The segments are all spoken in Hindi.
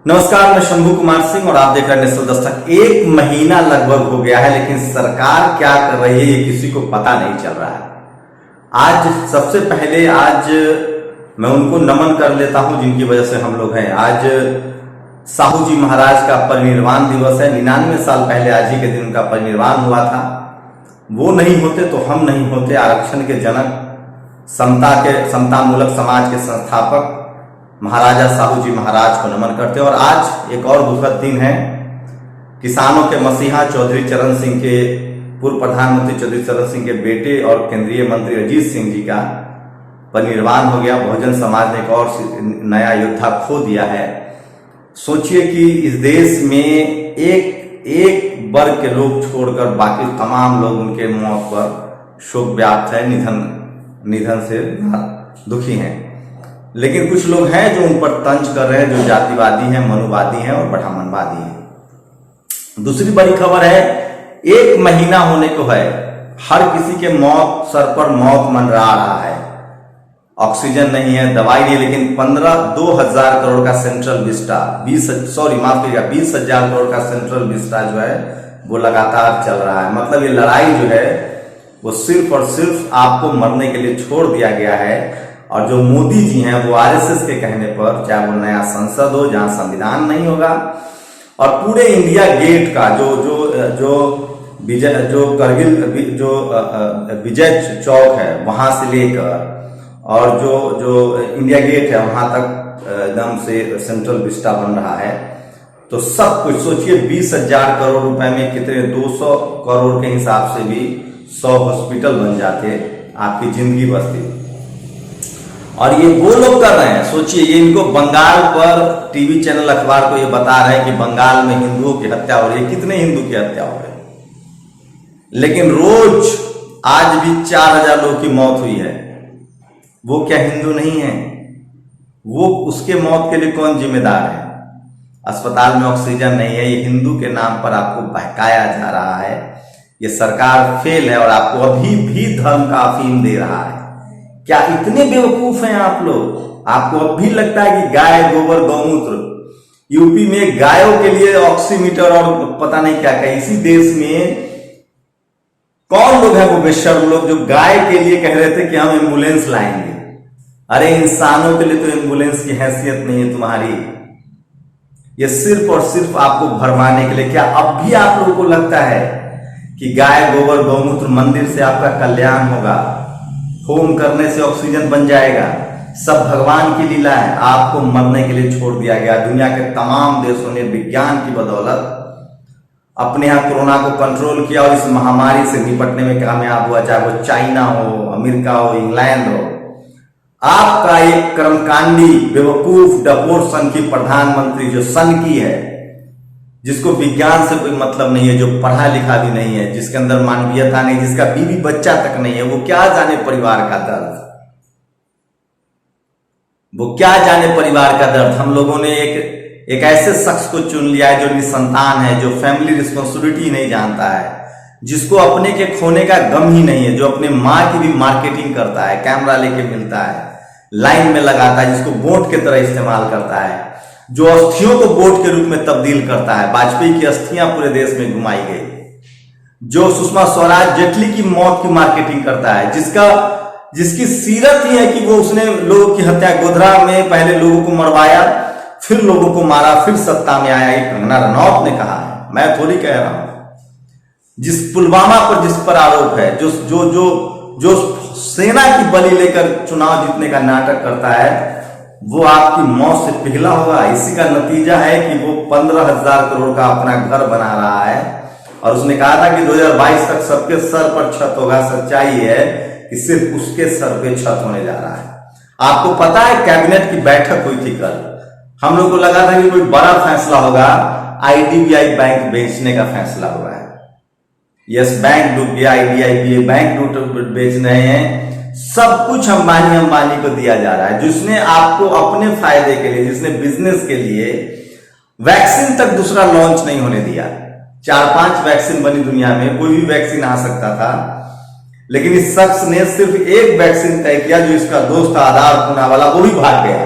नमस्कार, मैं शंभू कुमार सिंह और आप देख रहे हैं नेशनल दस्तक। एक महीना लगभग हो गया है, लेकिन सरकार क्या कर रही है ये किसी को पता नहीं चल रहा है। आज सबसे पहले मैं उनको नमन कर लेता हूं जिनकी वजह से हम लोग हैं। आज साहू जी महाराज का परिनिर्वाण दिवस है। 99 साल पहले आज ही के दिन उनका परिनिर्वाण हुआ था। वो नहीं होते तो हम नहीं होते। आरक्षण के जनक, समतामूलक समाज के संस्थापक महाराजा साहू जी महाराज को नमन करते हैं। और आज एक और दुखद दिन है। किसानों के मसीहा चौधरी चरण सिंह के, पूर्व प्रधानमंत्री चौधरी चरण सिंह के बेटे और केंद्रीय मंत्री अजीत सिंह जी का परिनिर्वाण हो गया। बहुजन समाज ने एक और नया योद्धा खो दिया है। सोचिए कि इस देश में एक वर्ग के लोग छोड़कर बाकी तमाम लोग उनके मौत पर शोक व्याप्त है, निधन से दुखी हैं। लेकिन कुछ लोग हैं जो उन पर तंज कर रहे हैं, जो जातिवादी हैं, मनुवादी हैं और ब्राह्मणवादी हैं। दूसरी बड़ी खबर है, 1 महीना होने को है, हर किसी के सर पर मौत मंडरा रहा है। ऑक्सीजन नहीं है, दवाई नहीं, लेकिन 2,000 करोड़ का सेंट्रल विस्टा, 20,000 करोड़ का सेंट्रल विस्टा जो है वो लगातार चल रहा है। मतलब ये लड़ाई जो है वो सिर्फ और सिर्फ आपको मरने के लिए छोड़ दिया गया है। और जो मोदी जी हैं वो आरएसएस के कहने पर, चाहे वो नया संसद हो जहां संविधान नहीं होगा, और पूरे इंडिया गेट का जो करगिल विजय चौक है वहां से लेकर और जो इंडिया गेट है वहां तक एकदम से सेंट्रल विस्टा बन रहा है। तो सब कुछ सोचिए, 20,000 करोड़ रुपए में कितने, 200 करोड़ के हिसाब से भी 100 हॉस्पिटल बन जाते, आपकी जिंदगी बचती। और ये वो लोग कर रहे हैं। सोचिए, ये इनको बंगाल पर टीवी चैनल, अखबार को ये बता रहे हैं कि बंगाल में हिंदुओं की हत्या हो रही है। कितने हिंदू की हत्या हो रही है, लेकिन रोज आज भी 4,000 लोगों की मौत हुई है। वो क्या हिंदू नहीं है? वो उसके मौत के लिए कौन जिम्मेदार है? अस्पताल में ऑक्सीजन नहीं है, ये हिंदू के नाम पर आपको बहकाया जा रहा है। ये सरकार फेल है और आपको अभी भी धर्म का अफीम दे रहा है। क्या इतने बेवकूफ हैं आप लोग? आपको अब भी लगता है कि गाय, गोबर, गौमूत्र, यूपी में गायों के लिए ऑक्सीमीटर और पता नहीं क्या क्या। इसी देश में कौन लोग हैं वो बेशर्म लोग जो गाय के लिए कह रहे थे कि हम एम्बुलेंस लाएंगे। अरे इंसानों के लिए तो एम्बुलेंस की हैसियत नहीं है तुम्हारी। ये सिर्फ और सिर्फ आपको भरमाने के लिए। क्या अब भी आप लोगों को लगता है कि गाय, गोबर, गौमूत्र, मंदिर से आपका कल्याण होगा, होम करने से ऑक्सीजन बन जाएगा? सब भगवान की लीला है। आपको मरने के लिए छोड़ दिया गया। दुनिया के तमाम देशों ने विज्ञान की बदौलत अपने यहाँ कोरोना को कंट्रोल किया और इस महामारी से निपटने में कामयाब हुआ, चाहे वो चाइना हो, अमेरिका हो, इंग्लैंड हो। आपका एक कर्मकांडी बेवकूफ डपोर सन की प्रधानमंत्री, जो सन की है, जिसको विज्ञान से कोई मतलब नहीं है, जो पढ़ा लिखा भी नहीं है, जिसके अंदर मानवीयता नहीं, जिसका बीवी बच्चा तक नहीं है, वो क्या जाने परिवार का दर्द? वो क्या जाने परिवार का दर्द? हम लोगों ने एक ऐसे शख्स को चुन लिया है जो निसंतान है, जो फैमिली रिस्पॉन्सिबिलिटी नहीं जानता है, जिसको अपने के खोने का गम ही नहीं है, जो अपने माँ की भी मार्केटिंग करता है, कैमरा लेके मिलता है, लाइन में लगाता है, जिसको वोट की तरह इस्तेमाल करता है, जो अस्थियों को वोट के रूप में तब्दील करता है। वाजपेयी की अस्थियां पूरे देश में घुमाई गई। जो सुषमा स्वराज, जेटली की मौत की मार्केटिंग करता है, जिसकी सीरत ही है कि वो उसने लोगों की हत्या, गोधरा में पहले लोगों को मरवाया, फिर लोगों को मारा, फिर सत्ता में आया। एक कंगना रनौत ने कहा है, मैं थोड़ी कह रहा हूं। जिस पुलवामा पर जिस पर आरोप है, जो सेना की बलि लेकर चुनाव जीतने का नाटक करता है, वो आपकी मौत से पिघला होगा। इसी का नतीजा है कि वो 15,000 करोड़ का अपना घर बना रहा है। और उसने कहा था कि 2022 तक सबके सर पर छत होगा। सच्चाई है कि सिर्फ उसके सर पे छत होने जा रहा है। आपको पता है, कैबिनेट की बैठक हुई थी कल। हम लोग को लगा था कि कोई बड़ा फैसला होगा। आईडीबीआई बैंक बेचने का फैसला हुआ है। यस, बैंक डूब गया, आईडीबीआई बैंक बेच रहे हैं। सब कुछ अंबानी को दिया जा रहा है, जिसने आपको अपने फायदे के लिए, जिसने बिजनेस के लिए वैक्सीन तक दूसरा लॉन्च नहीं होने दिया। 4-5 वैक्सीन बनी दुनिया में, कोई भी वैक्सीन आ सकता था, लेकिन इस शख्स ने सिर्फ एक वैक्सीन तय किया, जो इसका दोस्त था आधार पूना वाला, वो भी भाग गया।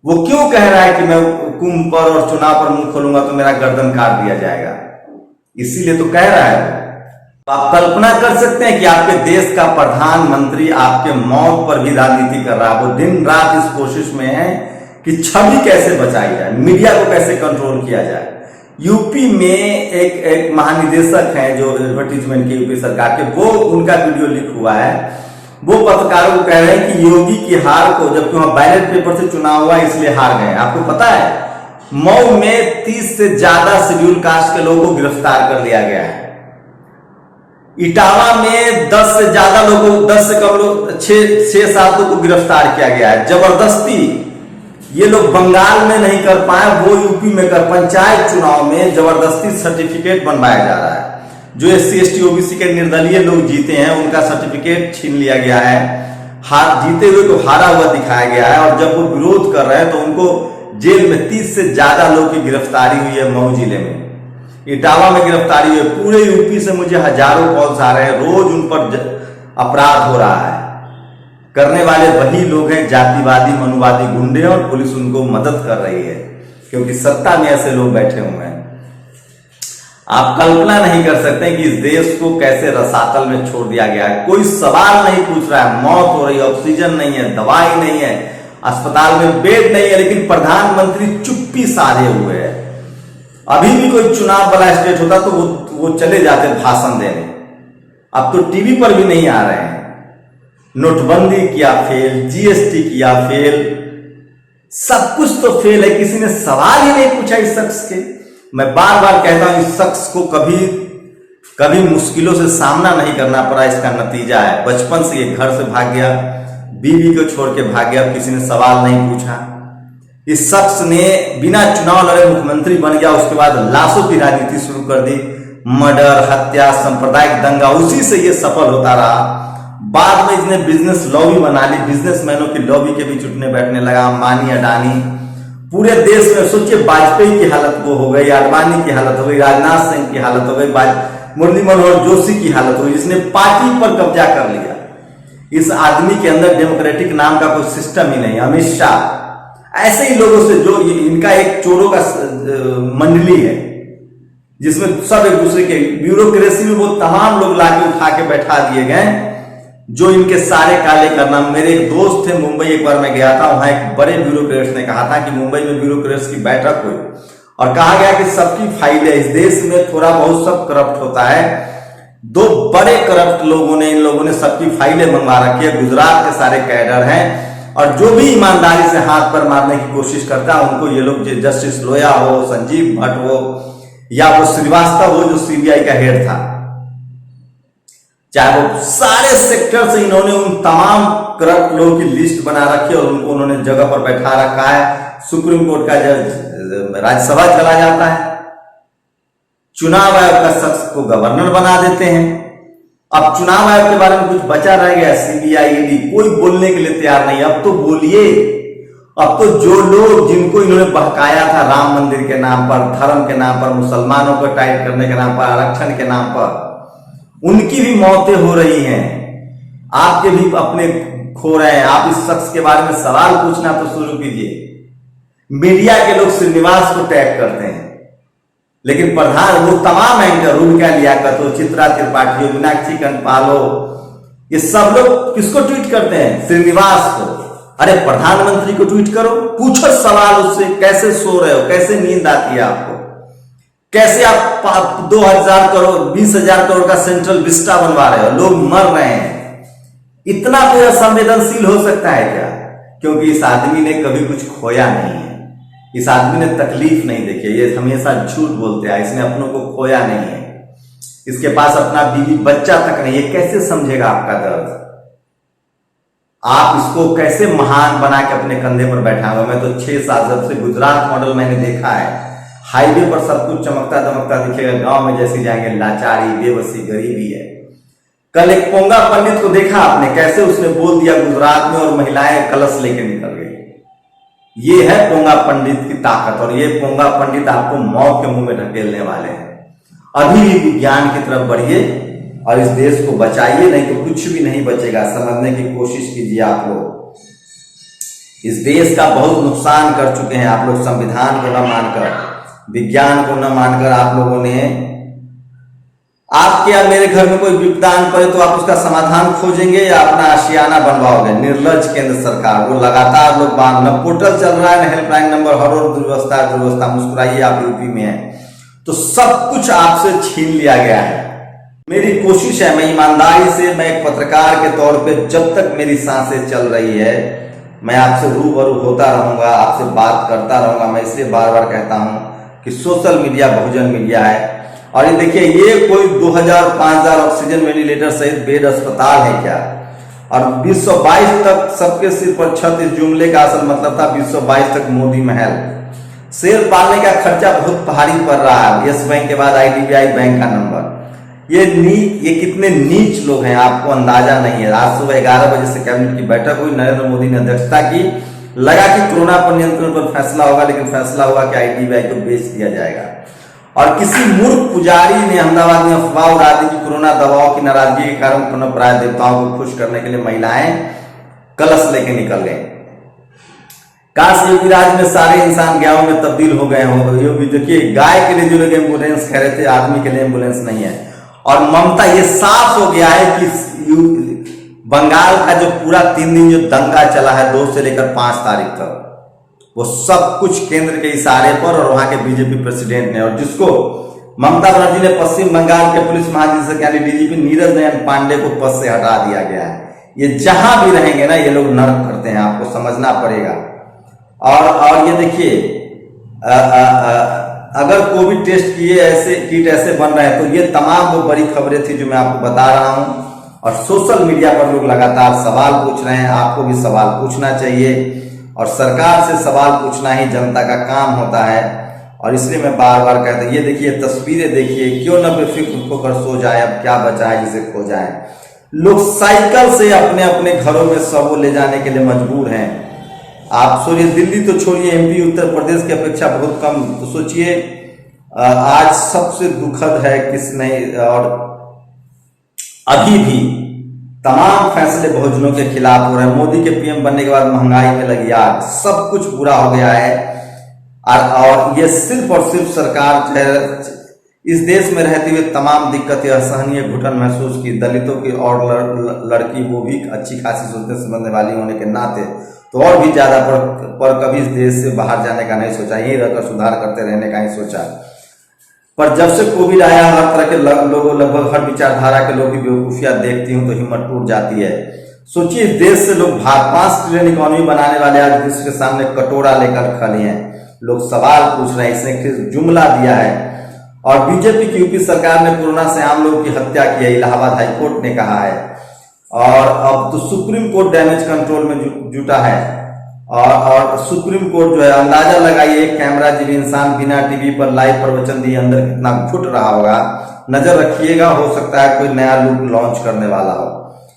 वो क्यों कह रहा है कि मैं कुंभ पर और चुनाव पर मुंह खोलूंगा तो मेरा गर्दन काट दिया जाएगा, इसीलिए तो कह रहा है। तो आप कल्पना कर सकते हैं कि आपके देश का प्रधानमंत्री आपके मौत पर भी राजनीति कर रहा है। वो दिन रात इस कोशिश में है कि छवि कैसे बचाई जाए, मीडिया को कैसे कंट्रोल किया जाए। यूपी में एक महानिदेशक हैं जो एडवर्टीजमेंट के यूपी सरकार के, वो उनका वीडियो लीक हुआ है। वो पत्रकारों को कह रहे हैं कि योगी की हार को, जबकि वहां बैलेट पेपर से चुनाव हुआ इसलिए हार गए। आपको पता है मऊ में 30 से ज्यादा शेड्यूल कास्ट के लोगों को गिरफ्तार कर लिया गया है। इटावा में 10 से ज्यादा लोगों, 10 से कम लोग, 6-7 लोगों को गिरफ्तार किया गया है जबरदस्ती। ये लोग बंगाल में नहीं कर पाए, वो यूपी में कर, पंचायत चुनाव में जबरदस्ती सर्टिफिकेट बनवाया जा रहा है। जो SC ST OBC के निर्दलीय लोग जीते हैं उनका सर्टिफिकेट छीन लिया गया है, जीते हुए को हारा हुआ दिखाया गया है। और जब वो विरोध कर रहे हैं तो उनको जेल में 30 से ज्यादा लोग की गिरफ्तारी हुई है। मऊ जिले में, इटावा में गिरफ्तारी हुई है। पूरे यूपी से मुझे हजारों कॉल्स आ रहे हैं, रोज उन पर अपराध हो रहा है। करने वाले वही लोग हैं, जातिवादी मनुवादी गुंडे, और पुलिस उनको मदद कर रही है क्योंकि सत्ता में ऐसे लोग बैठे हुए हैं। आप कल्पना नहीं कर सकते कि इस देश को कैसे रसातल में छोड़ दिया गया है। कोई सवाल नहीं पूछ रहा है, मौत हो रही है, ऑक्सीजन नहीं है, दवाई नहीं है, अस्पताल में बेड नहीं है, लेकिन प्रधानमंत्री चुप्पी साधे हुए है। अभी भी कोई चुनाव वाला स्टेट होता तो वो चले जाते भाषण देने, अब तो टीवी पर भी नहीं आ रहे हैं। नोटबंदी किया फेल, GST किया फेल, सब कुछ तो फेल है। किसी ने सवाल ही नहीं पूछा इस शख्स के। मैं बार बार कहता हूं इस शख्स को कभी मुश्किलों से सामना नहीं करना पड़ा, इसका नतीजा है। बचपन से ये घर से भाग गया, बीवी को छोड़ के भाग गया, किसी ने सवाल नहीं पूछा। इस शख्स ने बिना चुनाव लड़े मुख्यमंत्री बन गया, उसके बाद लाशों की राजनीति शुरू कर दी, मर्डर, हत्या, सांप्रदायिक दंगा, उसी से ये सफल होता रहा। बाद में इसने बिजनेस लॉबी बना ली, बिजनेसमैनों की लॉबी के बीच उठने बैठने लगा। अंबानी, अडानी, पूरे देश में सोचिए, वाजपेयी की हालत वो हो गई, अडवाणी की हालत हो गई, राजनाथ सिंह की हालत हो गई, मुरली मनोहर जोशी की हालत हो गई, जिसने पार्टी पर कब्जा कर लिया। इस आदमी के अंदर डेमोक्रेटिक नाम का कोई सिस्टम ही नहीं। अमित शाह, ऐसे ही लोगों से, जो इनका एक चोरों का मंडली है जिसमें सब एक दूसरे के, ब्यूरोक्रेसी में वो तमाम लोग लाके उठा के बैठा दिए गए जो इनके सारे काले करना। मेरे एक दोस्त थे मुंबई, एक बार मैं गया था, वहां एक बड़े ब्यूरोक्रेट्स ने कहा था कि मुंबई में ब्यूरोक्रेट्स की बैठक हुई और कहा गया कि सबकी फाइलें, इस देश में थोड़ा बहुत सब करप्ट होता है। 2 बड़े करप्ट लोगों ने, इन लोगों ने सबकी फाइलें मंगवा रखी है। गुजरात के सारे कैडर हैं और जो भी ईमानदारी से हाथ पर मारने की कोशिश करता है उनको ये लोग, जस्टिस लोया हो, संजीव भट्ट हो, या वो श्रीवास्तव हो जो CBI का हेड था, चाहे वो सारे सेक्टर से इन्होंने उन तमाम करप्ट लोगों की लिस्ट बना रखी है और उनको उन्होंने जगह पर बैठा रखा है। सुप्रीम कोर्ट का जज राज्यसभा चला जाता है, चुनाव आयोग का शख्स को गवर्नर बना देते हैं। अब चुनाव आयोग के बारे में कुछ बचा रह गया, CBI, ED, कोई बोलने के लिए तैयार नहीं। अब तो बोलिए, अब तो जो लोग जिनको इन्होंने बहकाया था राम मंदिर के नाम पर, धर्म के नाम पर, मुसलमानों को टाइट करने के नाम पर, आरक्षण के नाम पर, उनकी भी मौतें हो रही हैं, आपके भी अपने खो रहे हैं। आप इस शख्स के बारे में सवाल पूछना तो शुरू कीजिए। मीडिया के लोग श्रीनिवास को टैग करते हैं, लेकिन प्रधान वो तमाम एंकर, रूबिका लियाकत हो, चित्रा त्रिपाठी हो, मीनाक्षी कंपाल हो, ये सब लोग किसको ट्वीट करते हैं? श्रीनिवास को। अरे प्रधानमंत्री को ट्वीट करो, पूछो सवाल उससे, कैसे सो रहे हो, कैसे नींद आती है आपको, कैसे आप 2000 करोड़ 20,000 करोड़ का सेंट्रल विस्टा बनवा रहे हो, लोग मर रहे हैं। इतना कोई असंवेदनशील हो सकता है क्या? क्योंकि इस आदमी ने कभी कुछ खोया नहीं है, इस आदमी ने तकलीफ नहीं देखी। ये हमेशा झूठ बोलते हैं, इसने अपनों को खोया नहीं है, इसके पास अपना बीवी बच्चा तक नहीं है। कैसे समझेगा आपका दर्द? आप इसको कैसे महान बना के अपने कंधे पर बैठा हुआ? मैं तो 6 साल जब से गुजरात मॉडल मैंने देखा है, हाईवे पर सब कुछ चमकता दमकता दिखेगा, गांव में जैसी जाएंगे लाचारी, बेबसी, गरीबी है। कल एक पोंगा पंडित को देखा आपने, कैसे उसने बोल दिया गुजरात में और महिलाएं कलश लेके निकल गई। ये है पोंगा पंडित की ताकत, और ये पोंगा पंडित आपको मौत के मुंह में ढकेलने वाले हैं। अभी भी विज्ञान की तरफ बढ़िए और इस देश को बचाइए, नहीं तो कुछ भी नहीं बचेगा। समझने की कोशिश कीजिए आप लोग। इस देश का बहुत नुकसान कर चुके हैं आप लोग। संविधान को न मानकर, विज्ञान को न मानकर आप लोगों ने, आपके या मेरे घर में कोई विपदान पड़े तो आप उसका समाधान खोजेंगे या अपना आशियाना बनवाओगे? निर्लज केंद्र सरकार, वो लगातार लोग न पोर्टल चल रहा है न हेल्पलाइन नंबर, हर रोज दुर्व्यवस्था। मुस्कुराइए, आप यूपी में है तो सब कुछ आपसे छीन लिया गया है। मेरी कोशिश है, मैं ईमानदारी से, मैं एक पत्रकार के तौर पे जब तक मेरी सांसें चल रही है मैं आपसे रूबरू होता रहूंगा, आपसे बात करता रहूंगा। मैं इसलिए बार बार कहता हूं कि सोशल मीडिया बहुजन मीडिया है। और ये देखिए, ये कोई 2000-5000 ऑक्सीजन वेंटिलेटर सहित बेड अस्पताल है क्या? और 2022 तक सबके सिर पर छत, इस जुमले का असल मतलब था 2022 तक मोदी महल। शेर पालने का खर्चा बहुत भारी पड़ रहा है। यस बैंक के बाद IDBI बैंक का नंबर। ये कितने नीच लोग हैं, आपको अंदाजा नहीं है। आज सुबह 11 बजे से कैबिनेट की बैठक हुई, नरेंद्र मोदी ने अध्यक्षता की। लगा कि कोरोना पर नियंत्रण पर फैसला होगा, लेकिन फैसला हुआ कि IDBI को बेच दिया जाएगा। और किसी मूर्ख पुजारी ने अहमदाबाद में अफवाह उड़ा दी कि कोरोना दवाओं की नाराजगी के कारण पुनः प्राय देवताओं को खुश करने के लिए महिलाएं कलश लेके निकल गए। काश योगी राज में सारे इंसान गायों में तब्दील हो गए हों। योगी देखिए, गाय के लिए जो लोग एम्बुलेंस कह रहे थे, आदमी के लिए एम्बुलेंस नहीं है। और ममता, ये साफ हो गया है कि बंगाल का जो पूरा 3 दिन जो दंगा चला है 2 से लेकर 5 तारीख तक, वो सब कुछ केंद्र के इशारे पर और वहां के बीजेपी प्रेसिडेंट ने, और जिसको ममता बनर्जी ने पश्चिम बंगाल के पुलिस महानिदेशक यानी DGP नीरज नयन पांडे को पद से हटा दिया गया है। ये जहां भी रहेंगे ना, ये लोग नर्क करते हैं, आपको समझना पड़ेगा। और ये देखिए, अगर कोविड टेस्ट किए ऐसे किट ऐसे बन रहे हैं तो ये तमाम वो बड़ी खबरें थी जो मैं आपको बता रहा हूं। और सोशल मीडिया पर लोग लगातार सवाल पूछ रहे हैं, आपको भी सवाल पूछना चाहिए, और सरकार से सवाल पूछना ही जनता का काम होता है। और इसलिए मैं बार बार कहता हूं, ये देखिए तस्वीरें देखिए, क्यों न बेफिक्र होकर सो जाए, अब क्या बचा है जिसे खो जाए। लोग साइकिल से अपने अपने घरों में सबको ले जाने के लिए मजबूर हैं। आप सोचिए, दिल्ली तो छोड़िए, MP उत्तर प्रदेश की अपेक्षा बहुत कम। तो सोचिए, आज सबसे दुखद है किस नहीं, और अभी भी तमाम फैसले बहुजनों के खिलाफ हो रहे हैं। मोदी के PM बनने के बाद महंगाई में लगी आग, सब कुछ बुरा हो गया है। और ये सिर्फ और सिर्फ सरकार इस देश में रहते हुए तमाम दिक्कतें, असहनीय घुटन महसूस की। दलितों की और लड़की, वो भी अच्छी खासी सोचने समझने वाली होने के नाते तो और भी ज्यादा, पर कभी इस देश से बाहर जाने का नहीं सोचा, यहीं रहकर सुधार करते रहने का ही सोचा। पर जब से कोविड आया, हर तरह के लोगों, लगभग हर विचारधारा के लोगों की बेवकूफियां देखती हूं तो हिम्मत टूट जाती है। सोचिए, इस देश से लोग 5 ट्रिलियन इकोनॉमी बनाने वाले आज विश्व के सामने कटोरा लेकर खड़े हैं। लोग सवाल पूछ रहे हैं, इसने जुमला दिया है। और बीजेपी की यूपी सरकार ने कोरोना से आम लोगों की हत्या की है, इलाहाबाद हाईकोर्ट ने कहा है। और अब तो सुप्रीम कोर्ट डैमेज कंट्रोल में जुटा है। और सुप्रीम कोर्ट जो है, अंदाजा लगाइए, एक कैमरा जीवी इंसान बिना टीवी पर लाइव प्रवचन दिए अंदर कितना घुट रहा होगा। नजर रखिएगा, हो सकता है कोई नया लुक लॉन्च करने वाला हो।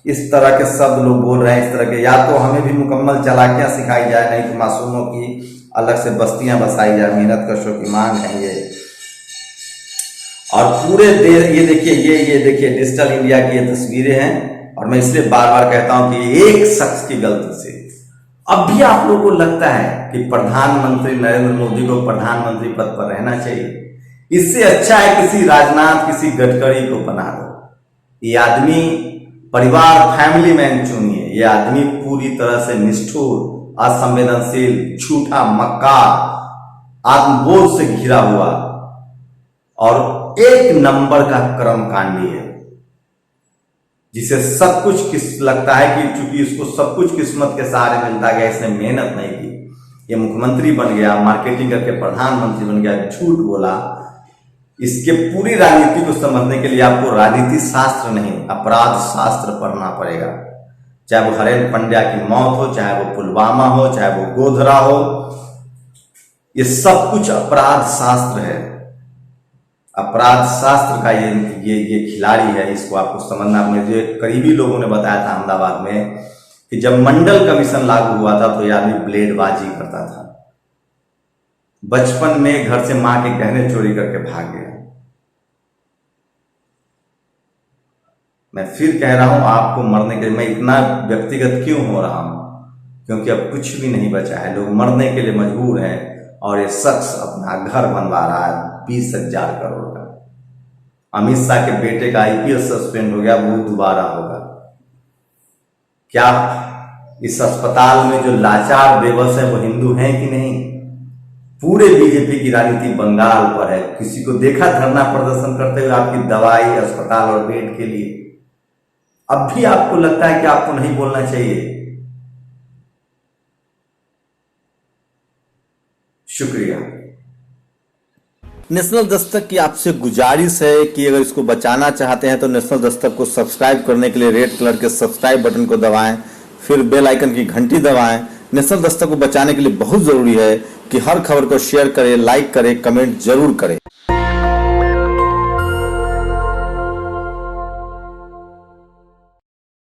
इस तरह के शब्द लोग बोल रहे हैं, इस तरह के, या तो हमें भी मुकम्मल चालाकियां सिखाई जाए, नहीं तो मासूमों की अलग से बस्तियां बसाई जाए। मेहनत कशों की मांग है ये। और पूरे देश, ये देखिए, ये देखिए डिजिटल इंडिया की ये तस्वीरें हैं। और मैं इसलिए बार बार कहता हूं कि एक शख्स की गलती से अब भी आप लोगों को लगता है कि प्रधानमंत्री नरेंद्र मोदी को प्रधानमंत्री पद पर रहना चाहिए। इससे अच्छा है किसी राजनाथ, किसी गडकरी को बना दो। ये आदमी परिवार, फैमिली मैन चुनिए। ये आदमी पूरी तरह से निष्ठुर, असंवेदनशील, झूठा, मक्कार, आत्मबोध से घिरा हुआ और एक नंबर का कर्मकांडी है, जिसे सब कुछ लगता है कि चूंकि इसको सब कुछ किस्मत के सहारे मिलता गया, इसने मेहनत नहीं की, ये मुख्यमंत्री बन गया, मार्केटिंग करके प्रधानमंत्री बन गया, झूठ बोला। इसके पूरी राजनीति को समझने के लिए आपको राजनीति शास्त्र नहीं, अपराध शास्त्र पढ़ना पड़ेगा। चाहे वो हरेन पंड्या की मौत हो, चाहे वो पुलवामा हो, चाहे वो गोधरा हो, ये सब कुछ अपराध शास्त्र है। अपराध शास्त्र का ये खिलाड़ी है, इसको आपको समझना। मुझे करीबी लोगों ने बताया था अहमदाबाद में कि जब मंडल कमीशन लागू हुआ था तो ये आदमी ब्लेडबाजी करता था। बचपन में घर से मां के गहने चोरी करके भाग गया। मैं फिर कह रहा हूं, आपको मरने के लिए मैं इतना व्यक्तिगत क्यों हो रहा हूं, क्योंकि अब कुछ भी नहीं बचा है, लोग मरने के लिए मजबूर हैं और ये शख्स अपना घर बनवा रहा है 20,000 करोड़ का। अमित शाह के बेटे का IPS सस्पेंड हो गया, वो दोबारा होगा क्या? इस अस्पताल में जो लाचार बेबस है वो हिंदू हैं कि नहीं? पूरे बीजेपी की राजनीति बंगाल पर है। किसी को देखा धरना प्रदर्शन करते हुए आपकी दवाई, अस्पताल और बेड के लिए? अब भी आपको लगता है कि आपको नहीं बोलना चाहिए? शुक्रिया। नेशनल दस्तक की आपसे गुजारिश है कि अगर इसको बचाना चाहते हैं तो नेशनल दस्तक को सब्सक्राइब करने के लिए रेड कलर के सब्सक्राइब बटन को दबाएं, फिर बेल आइकन की घंटी दबाएं। नेशनल दस्तक को बचाने के लिए बहुत जरूरी है कि हर खबर को शेयर करें, लाइक करें, कमेंट जरूर करें।